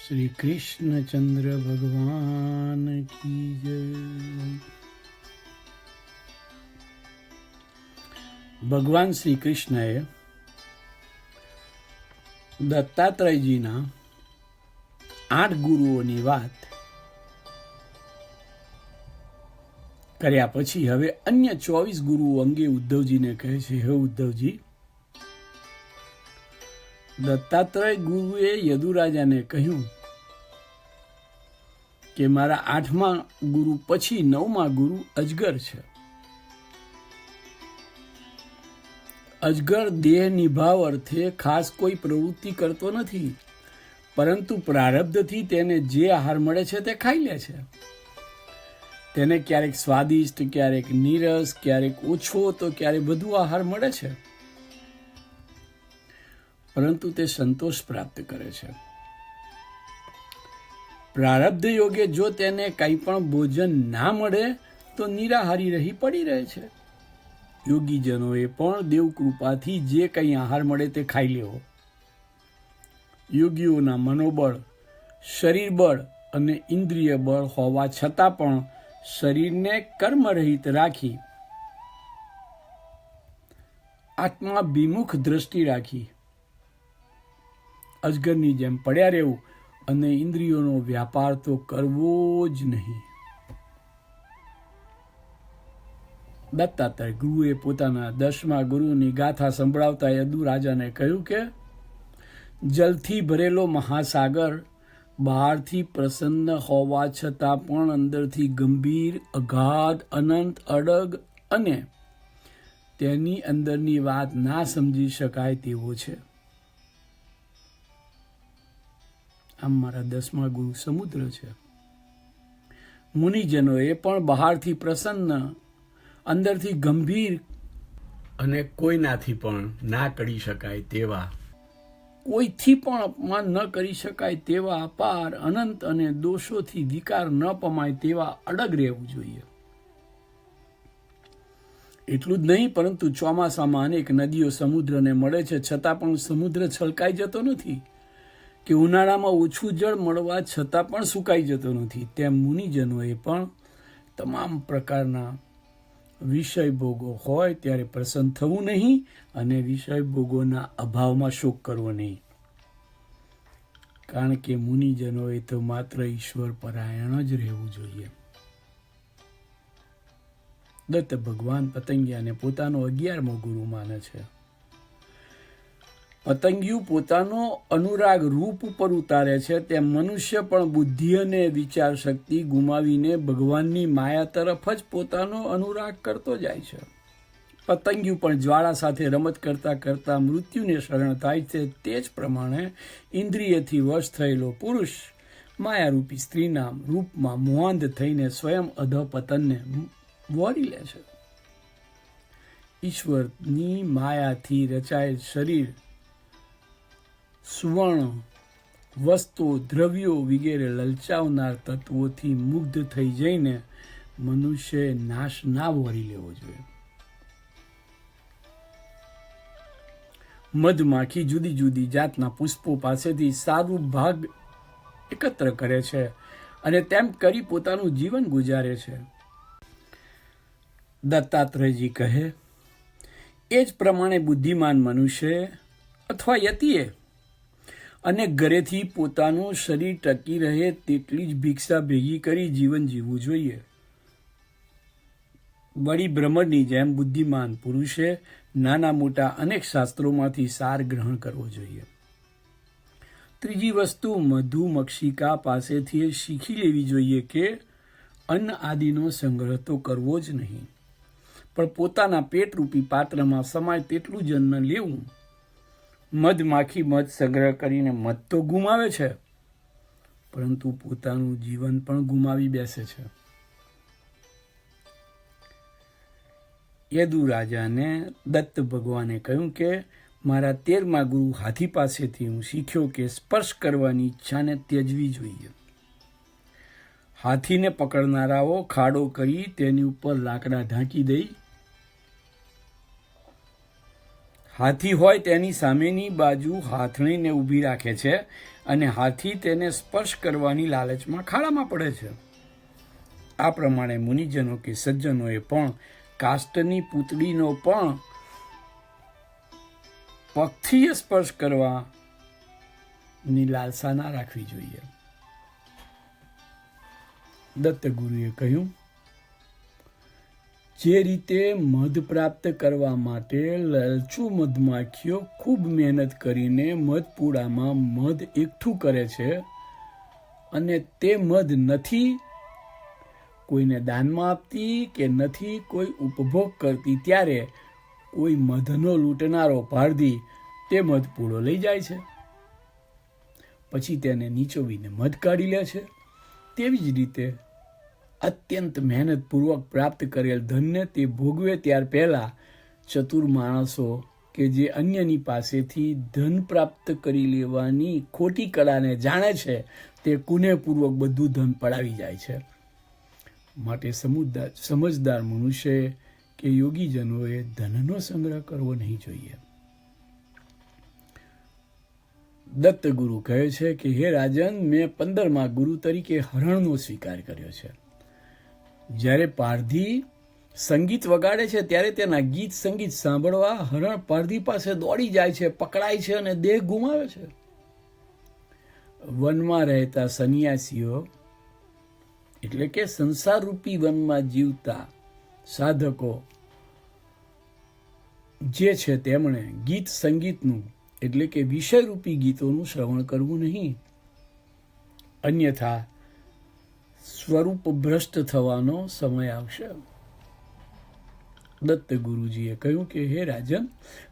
श्री कृष्णचंद्र भगवान की जय। ભગવાન શ્રી કૃષ્ણએ દત્તાત્રેયજીના 8 ગુરુઓની વાત કર્યા પછી હવે અન્ય 24 ગુરુઓ અંગે ઉદ્ધવજીને કહે છે, હે ઉદ્ધવજી, દત્તાત્રેય ગુરુએ યદુરાજાને કહ્યું કે મારા 8મા ગુરુ પછી 9મા ગુરુ અજગર છે. અજગર દેહ નિભાવ અર્થે ખાસ કોઈ પ્રવૃત્તિ કરતો નથી, પરંતુ પ્રારબ્ધથી તેને જે આહાર મળે છે તે ખાઈ લે છે. તેને ક્યારેક સ્વાદિષ્ટ, ક્યારેક નીરસ, ક્યારેક ઓછો તો ક્યારેક વધુ આહાર મળે છે, પરંતુ તે સંતોષ પ્રાપ્ત કરે છે. પ્રારબ્ધ યોગે જો તેને કંઈ પણ ભોજન ના મળે તો નિરાહારી રહી પડી રહે છે. યોગીજનોએ પણ દેવકૃપાથી જે કંઈ આહાર મળે તે ખાઈ લેવો. યોગીઓના મનોબળ, શરીર બળ અને ઇન્દ્રિય બળ હોવા છતાં પણ શરીરને કર્મરહિત રાખી આત્માભિમુખ દ્રષ્ટિ રાખી અજગરની જેમ પડ્યા રહેવું અને ઇન્દ્રિયોનો વ્યાપાર તો કરવો જ નહીં. દત્તાત્રેય ગુરુએ પોતાના 10મા ગુરુની ગાથા સંભળાવતા યદુ રાજાને કહ્યું કે જલથી ભરેલો મહાસાગર બહારથી પ્રસન્ન હોવા છતાં પણ અંદરથી ગંભીર, અગાધ, અનંત, અડગ અને તેની અંદરની વાત ના સમજી શકાય તેવો છે. આમ મારા 10મા ગુરુ સમુદ્ર છે. મુનિજનોએ પણ બહારથી પ્રસન્ન, અંદરથી ગંભીર અને કોઈનાથી પણ ના કરી શકાય તેવા, કોઈથી પણ અપમાન ન કરી શકાય તેવા અપાર, અનંત અને દોષોથી વિકાર ન પમાય તેવા અડગ રહેવું જોઈએ. એટલું જ નહીં, પરંતુ ચોમાસામાં અનેક નદીઓ સમુદ્રને મળે છે, છતાં પણ સમુદ્ર છલકાઈ જતો નથી, કે ઉનાળામાં ઓછું જળ મળવા છતાં પણ સુકાઈ જતો નથી. તેમ મુનિજનોએ પણ તમામ પ્રકારના વિષય ભોગો હોય ત્યારે પ્રસન્ન થવું નહીં અને વિષય ભોગોના અભાવમાં શોક કરવો નહીં, કારણ કે મુનિજનોએ તો માત્ર ઈશ્વર પરાયણ જ રહેવું જોઈએ. દત્ત ભગવાન પતંગિયાને પોતાનો 11મો ગુરુ માને છે. પતંગિયું પોતાનો અનુરાગ રૂપ ઉપર ઉતારે છે, તેમ મનુષ્ય પણ બુદ્ધિ અને વિચાર શક્તિ ગુમાવીને ભગવાનની માયા તરફ જ પોતાનો અનુરાગ કરતો જાય છે. પતંગિયું પણ જ્વાળા સાથે રમત કરતા કરતા મૃત્યુને શરણ થાય છે. તે જ પ્રમાણે ઇન્દ્રિયથી વશ થયેલો પુરુષ માયારૂપી સ્ત્રીના રૂપમાં મોહાંધ થઈને સ્વયં અધપતનને વહોરી લે છે. ઈશ્વરની માયાથી રચાયેલ શરીર સુવર્ણ, વસ્તુઓ, દ્રવ્યો વગેરે લલચાવનાર તત્વોથી મુગ્ધ થઈ જઈને મનુષ્યએ નાશ ના વહોરી લેવો જોઈએ. મધમાખી જુદી જુદી જાતના પુષ્પો પાસેથી સારું ભાગ એકત્ર કરે છે અને તેમ કરી પોતાનું જીવન ગુજારે છે. દત્તાત્રેયજી કહે, એ જ પ્રમાણે બુદ્ધિમાન મનુષ્ય અથવા યતિએ અને ઘરેથી પોતાનું શરીર ટકી રહે તેટલી જ ભિક્ષા ભેગી કરી જીવન જીવવું જોઈએ. વળી ભ્રમરની જેમ બુદ્ધિમાન પુરુષે નાના મોટા અનેક શાસ્ત્રોમાંથી સાર ગ્રહણ કરવો જોઈએ. ત્રીજી વસ્તુ મધુમક્ષિકા પાસેથી શીખી લેવી જોઈએ કે અન્ન આદિનો સંગ્રહ તો કરવો જ નહીં, પણ પોતાના પેટરૂપી પાત્રમાં સમાય તેટલું જ અન્ન લેવું. મધમાખી મધ સંગ્રહ કરીને મધ તો ગુમાવે છે, પરંતુ પોતાનું જીવન પણ ગુમાવી બેસે છે. યદુ રાજાને દત્ત ભગવાને કહ્યું કે મારા 13મા ગુરુ હાથી પાસેથી હું શીખ્યો કે સ્પર્શ કરવાની ઈચ્છાને ત્યજવી જોઈએ. હાથીને પકડનારાઓ ખાડો કરી તેની ઉપર લાકડા ઢાંકી દઈ હાથી હોય તેની સામેની બાજુ હાથણીને ઊભી રાખે છે અને હાથી તેને સ્પર્શ કરવાની લાલચમાં ખાડામાં પડે છે. આ પ્રમાણે મુનિજનો કે સજ્જનોએ પણ કાષ્ટની પૂતળીનો પણ પગથી સ્પર્શ કરવાની લાલસા ના રાખવી જોઈએ. દત્તગુરુએ કહ્યું, જે રીતે મધ પ્રાપ્ત કરવા માટે લલચુ મધમાખીઓ ખૂબ મહેનત કરીને મધપૂડામાં મધ એકઠું કરે છે અને તે મધ નથી કોઈને દાનમાં આપતી કે નથી કોઈ ઉપભોગ કરતી, ત્યારે કોઈ મધનો લૂંટનારો પારધી તે મધપૂડો લઈ જાય છે, પછી તેને નીચોવીને મધ કાઢી લે છે. તેવી જ રીતે અત્યંત મહેનતપૂર્વક પ્રાપ્ત કરેલ ધનને તે ભોગવે ત્યાર પહેલાં ચતુર માણસો કે જે અન્યની પાસેથી ધન પ્રાપ્ત કરી લેવાની ખોટી કળાને જાણે છે તે કુનેહપૂર્વક બધું ધન પડાવી જાય છે. માટે સમજદાર મનુષ્યએ કે યોગીજનોએ ધનનો સંગ્રહ કરવો નહીં જોઈએ. દત્તગુરુ કહે છે કે હે રાજન, મેં 15મા ગુરુ તરીકે હરણનો સ્વીકાર કર્યો છે. જ્યારે પારધી સંગીત વગાડે છે ત્યારે તેના ગીત સંગીત સાંભળવા હરણ પારધી પાસે દોડી જાય છે, પકડાય છે અને દેહ ગુમાવે છે. વનમાં રહેતા સંન્યાસીઓ એટલે કે સંસારરૂપી વનમાં જીવતા સાધકો જે છે તેમણે ગીત સંગીતનું એટલે કે વિષયરૂપી ગીતોનું શ્રવણ કરવું નહીં, અન્યથા સ્વરૂપ ભ્રષ્ટ થવાનો સમય આવશે. દત્ત ગુરુજીએ કહ્યું કે હે રાજન,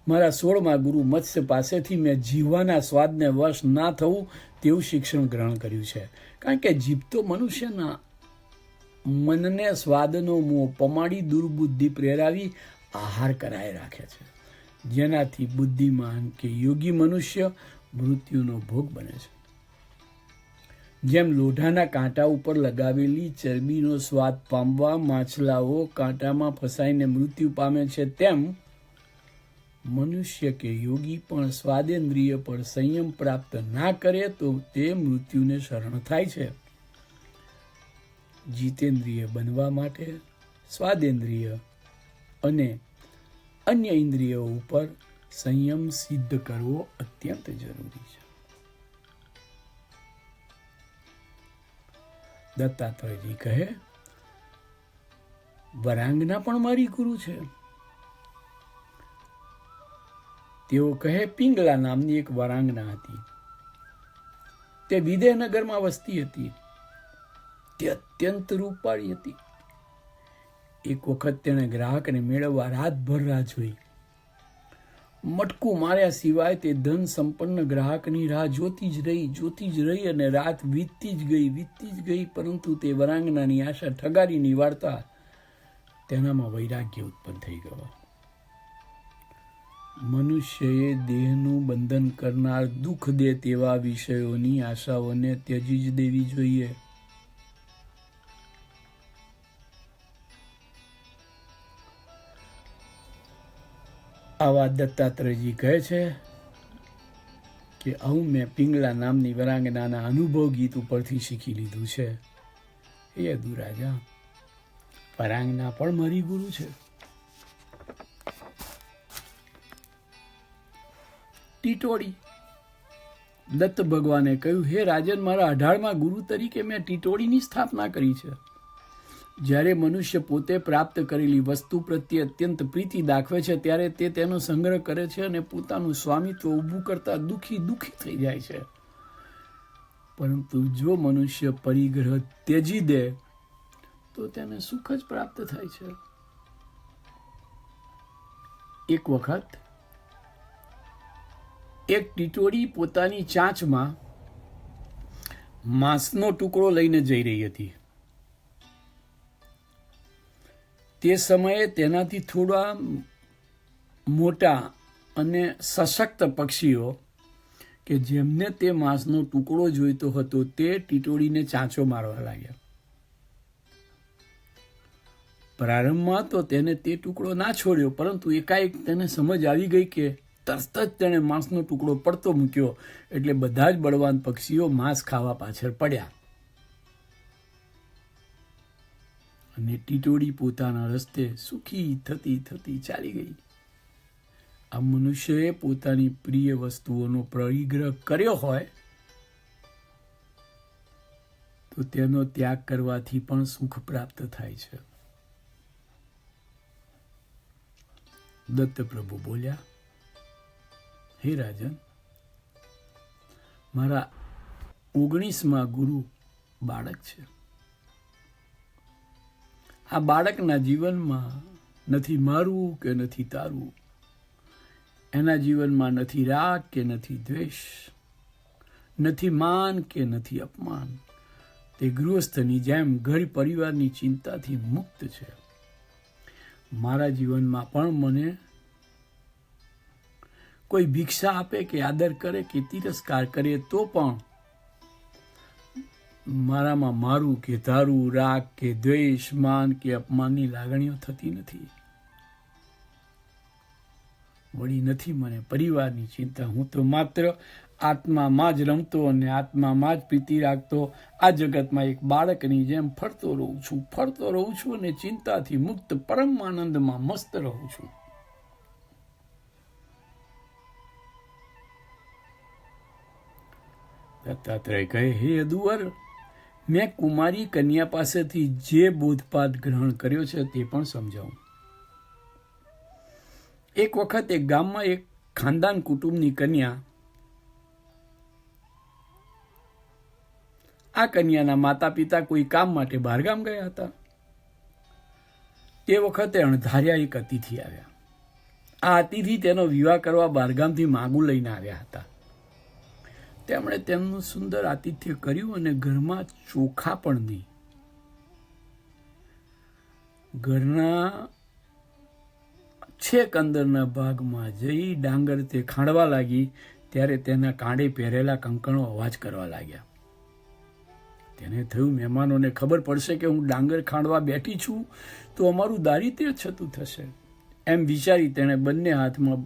મારા 16મા ગુરુ મત્સ્ય પાસેથી મેં જીવવાના સ્વાદને વશ ના થવું તેવું શિક્ષણ ગ્રહણ કર્યું છે. કારણ કે જીભ તો મનુષ્યના મનને સ્વાદનો મોહ પમાડી દુર્બુદ્ધિ પ્રેરાવી આહાર કરાય રાખે છે, જેનાથી બુદ્ધિમાન કે યોગી મનુષ્ય મૃત્યુનો ભોગ બને છે. જેમ લોઢાના કાંટા ઉપર લગાવેલી ચરબીનો સ્વાદ પામવા માછલાઓ કાંટામાં ફસાઈને મૃત્યુ પામે છે, તેમ મનુષ્ય કે યોગી પણ સ્વાદેન્દ્રિય પર સંયમ પ્રાપ્ત ના કરે તો તે મૃત્યુને શરણ થાય છે. જીતેન્દ્રિય બનવા માટે સ્વાદેન્દ્રિય અને અન્ય ઇન્દ્રિયો ઉપર સંયમ સિદ્ધ કરવો અત્યંત જરૂરી છે. દત્તાત્રેયજી કહે, વરાંગના પણ મારી ગુરુ છે. તેઓ કહે, પિંગલા નામની એક વરાંગના હતી. તે વિદેહનગરમાં વસતી હતી. તે અત્યંત રૂપાળી હતી. એક વખત તેણે ગ્રાહકને મેળવવા રાતભર રાહ જોઈ. મટકું માર્યા સિવાય તે ધન સંપન્ન ગ્રાહકની રાહ જોતી જ રહી અને રાત વીતતી જ ગઈ, પરંતુ તે વરાંગનાની આશા ઠગારી નિવારતા તેનામાં વૈરાગ્ય ઉત્પન્ન થઈ ગયો. મનુષ્યએ દેહનું બંધન કરનાર દુઃખ દે તેવા વિષયોની આશાઓને ત્યજી જ દેવી જોઈએ. આવા દત્તાત્રેયજી કહે છે કે આવું મેં પિંગલા નામની વરાંગનાના અનુભવ ગીત ઉપરથી શીખી લીધું છે. એ અધુરાજા, વરાંગના પણ મારી ગુરુ છે. ટીટોળી. દત્ત ભગવાને કહ્યું, હે રાજન, મારા 18મા ગુરુ તરીકે મેં ટીટોળીની સ્થાપના કરી છે. જ્યારે મનુષ્ય પોતે પ્રાપ્ત કરેલી વસ્તુ પ્રત્યે અત્યંત પ્રીતિ દાખવે છે ત્યારે તે તેનો સંગ્રહ કરે છે અને પોતાનું સ્વામિત્વ ઊભું કરતા દુઃખી થઈ જાય છે. પરંતુ જો મનુષ્ય પરિગ્રહ ત્યજી દે તો તેને સુખ જ પ્રાપ્ત થાય છે. એક વખત એક ટીટોળી પોતાની ચાંચમાં માંસનો ટુકડો લઈને જઈ રહી હતી. તે સમયે તેનાથી થોડા મોટા અને સશક્ત પક્ષીઓ કે જેમને તે માંસનો ટુકડો જોઈતો હતો તે ટીટોળીને ચાંચો મારવા લાગ્યા. પ્રારંભમાં તો તેને તે ટુકડો ના છોડ્યો, પરંતુ એકાએક તેને સમજ આવી ગઈ કે તરત જ તેણે માંસનો ટુકડો પડતો મૂક્યો એટલે બધા જ બળવાન પક્ષીઓ માંસ ખાવા પાછળ પડ્યા અને ટીટોડી પોતાના રસ્તે સુખી થતી થતી ચાલી ગઈ. આ મનુષ્યએ પોતાની પ્રિય વસ્તુઓનો પરિગ્રહ કર્યો હોય તો તેનો ત્યાગ કરવાથી પણ સુખ પ્રાપ્ત થાય છે. દત્ત પ્રભુ બોલ્યા, હે રાજન, મારા 19મા ગુરુ બાળક છે. આ બાળકના જીવનમાં નથી મારું કે નથી તારું, એના જીવનમાં નથી રાગ કે નથી દ્વેષ, નથી માન કે નથી અપમાન. તે ગૃહસ્થની જેમ ઘર પરિવારની ચિંતાથી મુક્ત છે. મારા જીવનમાં પણ મને કોઈ ભિક્ષા આપે કે આદર કરે કે તિરસ્કાર કરે તો પણ મારામાં મારું કે તારું, રાગ કે દ્વેષ, માન કે અપમાનની લાગણીઓ થતી નથી. વળી નથી મને પરિવારની ચિંતા. હું તો માત્ર આત્મામાં જ રમતો અને આત્મામાં જ પ્રીતિ રાખતો આ જગતમાં એક બાળકની જેમ ફરતો રહું છું અને ચિંતાથી મુક્ત પરમ આનંદમાં મસ્ત રહું છું. દત્તાત્રેય કહે, હે યદુવર, મેં કુમારી કન્યા પાસેથી જે બોધપાઠ ગ્રહણ કર્યો છે તે પણ સમજાવું. એક વખત એક ગામમાં એક ખાનદાન કુટુંબની કન્યા, આ કન્યાના માતા પિતા કોઈ કામ માટે બહારગામ ગયા હતા. તે વખતે અણધાર્યા એક અતિથિ આવ્યા. આ અતિથિ તેનો વિવાહ કરવા બહારગામથી માગું લઈને આવ્યા હતા. તેમણે તેમનું સુંદર આતિથ્ય કર્યું અને ઘરમાં ચોખા પણ નહીં. ઘરના છેક અંદરના ભાગમાં જઈ ડાંગર તે ખાંડવા લાગી ત્યારે તેના કાંડે પહેરેલા કંકણો અવાજ કરવા લાગ્યા. તેને થયું, મહેમાનોને ખબર પડશે કે હું ડાંગર ખાંડવા બેઠી છું તો અમારું દારિદ્ર્ય છતું થશે. એમ વિચારી તેણે બંને હાથમાં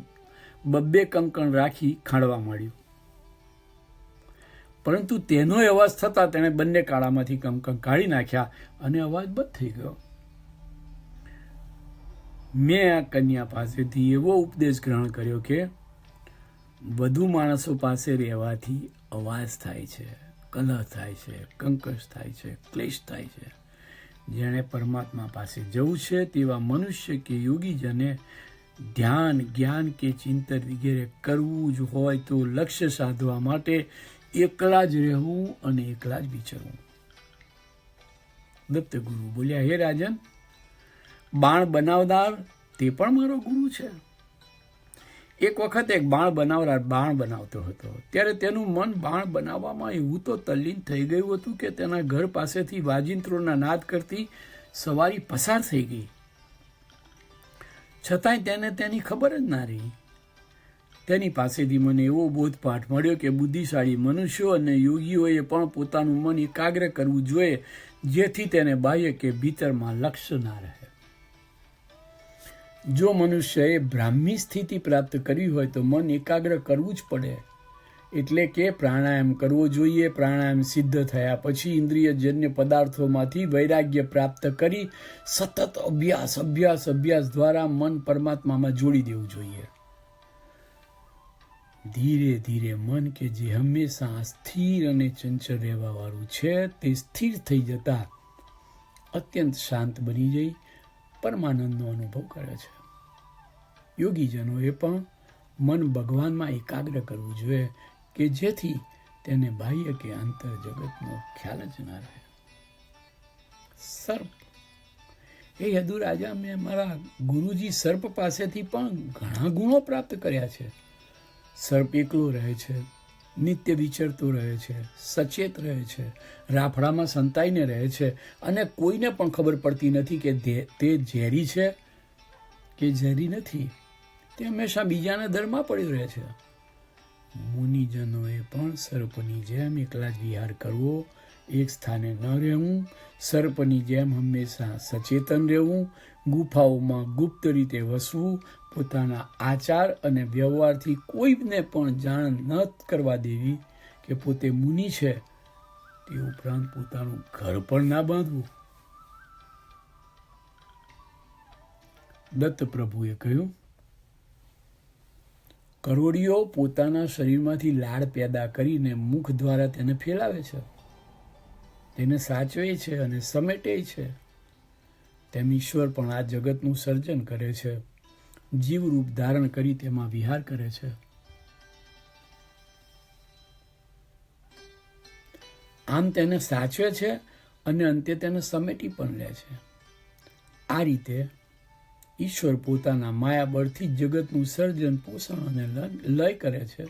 2 કંકણ રાખી ખાંડવા માંડ્યું. પરંતુ તેનો અવાજ થતાં તેણે બંને કાળામાંથી કંકણ કાઢી નાખ્યા અને અવાજ બંધ થઈ ગયો. મેં આ કન્યા પાસેથી એવો ઉપદેશ ગ્રહણ કર્યો કે વધુ માણસો પાસે રહેવાથી અવાજ થાય છે, કલહ થાય છે, કંકશ થાય છે, ક્લેશ થાય છે. જેણે પરમાત્મા પાસે જવું છે તેવા મનુષ્ય કે યોગીજને ધ્યાન, જ્ઞાન કે ચિંતન વગેરે કરવું જ હોય તો લક્ષ્ય સાધવા માટે એકલા જ રહેવું અને એકલા જ વિચરવું. દત્ત ગુરુ બોલ્યા, હે રાજન, બાણ બનાવનાર તે પણ મારો ગુરુ છે. એક વખત એક બાણ બનાવનાર બાણ બનાવતો હતો ત્યારે તેનું મન બાણ બનાવવામાં એવું તો તલ્લીન થઈ ગયું હતું કે તેના ઘર પાસેથી વાજિંત્રોના નાદ કરતી સવારી પસાર થઈ ગઈ. છતાંય તેને તેની ખબર જ ના રહી. તેની પાસેથી મને એવો બોધપાઠ મળ્યો કે બુદ્ધિશાળી મનુષ્યો અને યોગીઓએ પણ પોતાનું મન એકાગ્ર કરવું જોઈએ જેથી તેને બાહ્ય કે ભીતરમાં લક્ષ્ય ના રહે. જો મનુષ્યએ બ્રાહ્મી સ્થિતિ પ્રાપ્ત કરવી હોય તો મન એકાગ્ર કરવું જ પડે. એટલે કે પ્રાણાયામ કરવો જોઈએ. પ્રાણાયામ સિદ્ધ થયા પછી ઇન્દ્રિયજન્ય પદાર્થોમાંથી વૈરાગ્ય પ્રાપ્ત કરી સતત અભ્યાસ દ્વારા મન પરમાત્મામાં જોડી દેવું જોઈએ. ધીરે ધીરે મન કે જે હંમેશા સ્થિર અને ચંચળ રહેવા વાળું છે તે સ્થિર થઈ જતા અત્યંત શાંત બની જઈ પરમાનંદનો અનુભવ કરે છે. યોગીજનોએ પણ મન ભગવાનમાં એકાગ્ર કરવું જોઈએ કે જેથી તેને બાહ્ય કે અંતર જગતનો ખ્યાલ જ ના રહે. સર્પ, એ યદુ રાજા, મેં મારા ગુરુજી સર્પ પાસેથી પણ ઘણા ગુણો પ્રાપ્ત કર્યા છે. સર્પ એકલો રહે છે, નિત્ય વિચરતો રહે છે, સચેત રહે છે, રાફડામાં સંતાઈને રહે છે અને કોઈને પણ ખબર પડતી નથી કે તે ઝેરી છે કે ઝેરી નથી. તે હંમેશા બીજાના દરમાં પડી રહે છે. મુનિજનોએ પણ સર્પની જેમ એકલા જ વિહાર કરવો એક સ્થાને ન રહેવું, સર્પની જેમ હંમેશા સચેતન રહેવું, ગુફાઓમાં ગુપ્ત રીતે વસવું, પોતાના આચાર અને વ્યવહારથી કોઈને પણ જાણ ન કરવા દેવી કે પોતે મુનિ છે, તે ઉપરાંત પોતાનું ઘર પણ ના બાંધવું. દત્ત પ્રભુએ કહ્યું, કરોડીઓ પોતાના શરીરમાંથી લાળ પેદા કરીને મુખ દ્વારા તેને ફેલાવે છે, તેને સાચવે છે અને સમેટે છે. તેમ ઈશ્વર પણ આ જગતનું સર્જન કરે છે, જીવરૂપ ધારણ કરી તેમાં વિહાર કરે છે. આમ તેને સાચવે છે અને અંતે તેને સમેટી પણ લે છે. આ રીતે ઈશ્વર પોતાના માયાબળથી જગતનું સર્જન, પોષણ અને લય કરે છે.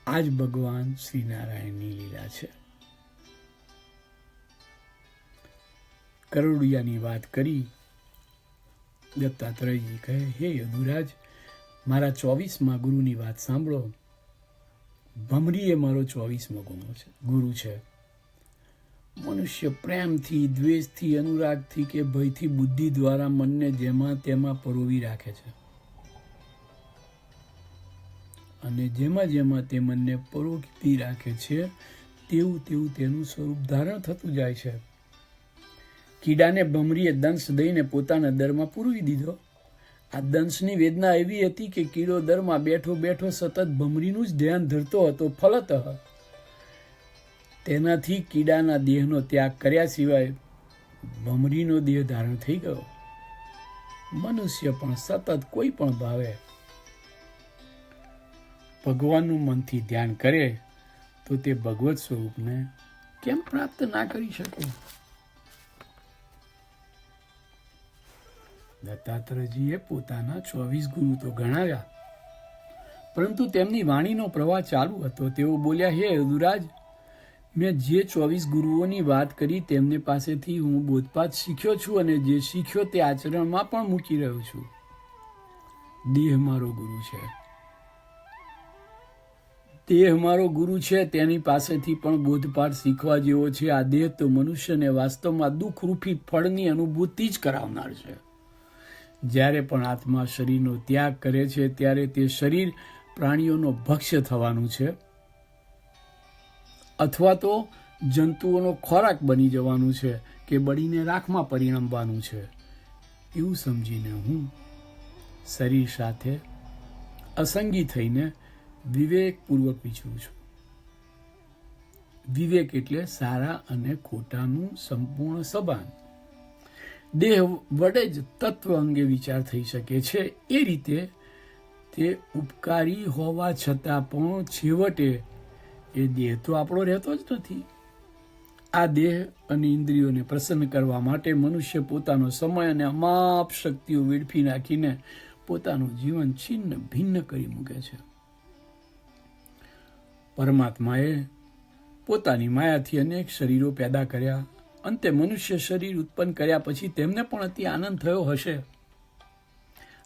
આ જ ભગવાન શ્રીનારાયણની લીલા છે. કરોડિયાની વાત કરી દત્તાત્રેયજી કહે, હે યદુરાજ, મારા 24મા ગુરુની વાત સાંભળો. ભમરી એ મારો 24મો ગુરુ છે. મનુષ્ય પ્રેમથી, દ્વેષથી, અનુરાગથી કે ભયથી બુદ્ધિ દ્વારા મનને જેમાં તેમાં પરોવી રાખે છે, અને જેમાં જેમાં તે મનને પરોવી રાખે છે તેવું તેવું તેનું સ્વરૂપ ધારણ થતું જાય છે. કીડાને ભમરીએ દંશ દઈને પોતાના દરમાં પૂરવી દીધો. આ દંશની વેદના એવી હતી કે કીડો દરમાં બેઠો બેઠો સતત ભમરીનું જ ધ્યાન ધરતો હતો. ફલતઃ તેનાથી કીડાના દેહનો ત્યાગ કર્યા સિવાય ભમરીનો દેહ ધારણ થઈ ગયો. મનુષ્ય પણ સતત કોઈ પણ ભાવે ભગવાનનું મનથી ધ્યાન કરે તો તે ભગવત સ્વરૂપને કેમ પ્રાપ્ત ના કરી શકે? દત્તાત્રેયજીએ પોતાના 24 ગુરુ તો ગણાવ્યા, પરંતુ તેમની વાણીનો પ્રવાહ ચાલુ હતો. તેઓ બોલ્યા, હે યદુરાજ, મેં જે 24 ગુરુઓની વાત કરી તેમની પાસેથી હું બોધપાઠ શીખ્યો છું, અને જે શીખ્યો તે આચરણમાં પણ મૂકી રહ્યો છું. દેહ મારો ગુરુ છે. દેહ મારો ગુરુ છે, તેની પાસેથી પણ બોધપાઠ શીખવા જેવો છે. આ દેહ તો મનુષ્યને વાસ્તવમાં દુઃખરૂપી ફળની અનુભૂતિ જ કરાવનાર છે. જ્યારે પણ આત્મા શરીરનો ત્યાગ કરે છે ત્યારે તે શરીર પ્રાણીઓનો ભક્ષ્ય થવાનું છે, અથવા તો જંતુઓનો ખોરાક બની જવાનું છે, કે બળીને રાખમાં પરિણમવાનું છે. એવું સમજીને હું શરીર સાથે અસંગી થઈને વિવેકપૂર્વક વિચરું છું. વિવેક એટલે સારા અને ખોટાનું સંપૂર્ણ સભાન. દેહ વડે જ તત્વ અંગે વિચાર થઈ શકે છે. એ રીતે તે ઉપકારી હોવા છતાં પણ છેવટે એ દેહ તો આપણો રહેતો જ નથી. આ દેહ અને ઇન્દ્રિયોને પ્રસન્ન કરવા માટે મનુષ્ય પોતાનો સમય અને અમાપ શક્તિઓ વેડફી નાખીને પોતાનું જીવન છિન્ન ભિન્ન કરી મૂકે છે. પરમાત્માએ પોતાની માયાથી અનેક શરીરો પેદા કર્યા. અંતે મનુષ્ય શરીર ઉત્પન્ન કર્યા પછી તેમને પણ અતિ આનંદ થયો હશે.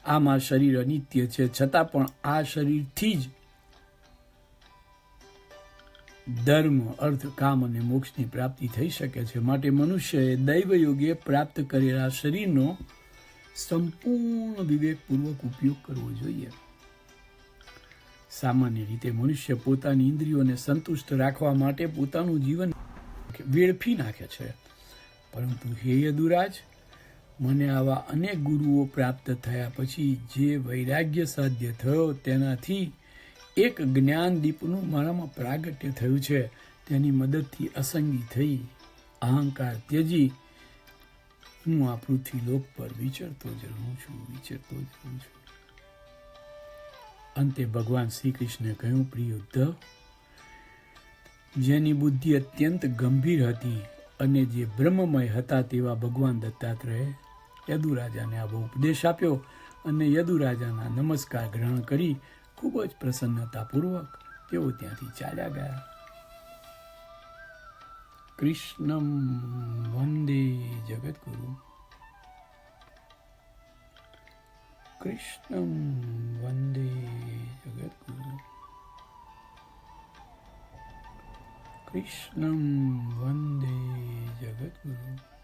આમાં શરીર અનિત્ય છે, છતાં પણ આ શરીરથી જ ધર્મ, અર્થ, કામ અને મોક્ષની પ્રાપ્તિ થઈ શકે છે. માટે મનુષ્યએ દૈવયોગે પ્રાપ્ત કરેલા શરીરનો સંપૂર્ણ વિવેકપૂર્વક ઉપયોગ કરવો જોઈએ. સામાન્ય રીતે મનુષ્ય પોતાની ઇન્દ્રિયોને સંતુષ્ટ રાખવા માટે પોતાનું જીવન વેડફી નાખે છે. પરંતુ હે યદુરાજ, મને આવા અનેક ગુરુઓ પ્રાપ્ત થયા પછી જે વૈરાગ્ય સાધ્ય થયો, તેનાથી એક જ્ઞાન દીપનું મારામાં પ્રાગટ્ય થયું છે. તેની મદદથી અસંગી થઈ અહંકાર ત્યજી હું આ પૃથ્વી લોક પર વિચરતો જ રહું છું. અંતે ભગવાન શ્રી કૃષ્ણે કહ્યું, પ્રિય ઉદ્ધવ, જેની બુદ્ધિ અત્યંત ગંભીર હતી અને જે બ્રહ્મમય હતા તેવા ભગવાન દત્તાત્રેયે યદુરાજાને આવો ઉપદેશ આપ્યો, અને યદુરાજાના નમસ્કાર ગ્રહણ કરી ખૂબ જ પ્રસન્નતાપૂર્વક તેઓ ત્યાંથી ચાલ્યા ગયા. કૃષ્ણમ વંદે જગદગુરુ. કૃષ્ણમ વંદે જગદગુરુ. કૃષ્ણં વંદે જગદ્ગુરુ.